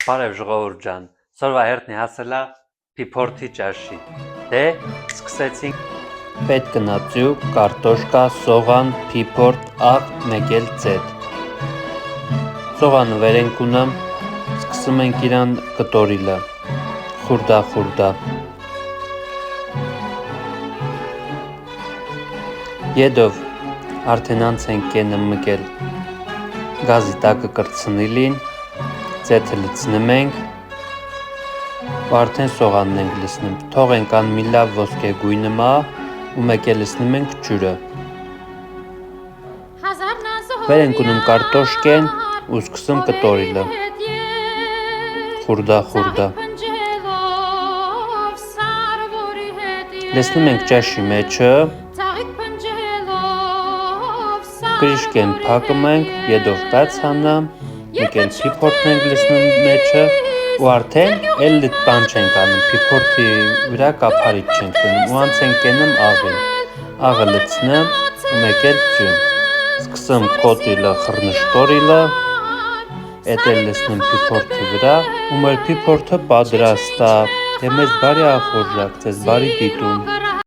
Բարև ժողովուրդ ջան, սորվա հերթնի հասելա պիփորթի ճաշի, դե սկսեցինք պետ կնացյու, կարտոշկա, սողան, պիփորթ, աղ, մեկել ծետ սողանը վերենք ունամ, սկսում ենք իրան կտորիլը, խուրդա Եդով արդեն անց ենք կենը մկել գազի տակը կրցնիլին, ծեթը լցնում ենք ու արդեն սողանն ենք լցնում, թողենք ան մի լավ ոսկե գույնը մա ու մեկ է լցնում ենք ջուրը վերենք ունում կարտոշկեն ու սկսում կտորիլը խուրդա լցնում ենք ճաշի մեջը Կրիշկեն փակում ենք, եդով բաց հանամ, մեկել պիփորթն ենք լցնում մեջը ու արդեն էլ բան չենք անում, պիփորթի վրա կափարիչ չենք դնում ու անց ենք կենում աղին, աղը լցնեմ ու մեկել ձյուն, սկսում կոտիլը խռնշտորիլը, էդ էլ լցնում պիփորթի վրա ու մեր պիփորթը պատրաստ է, դե մեզ բարի ախորժակ, ձեզ բարի դիտում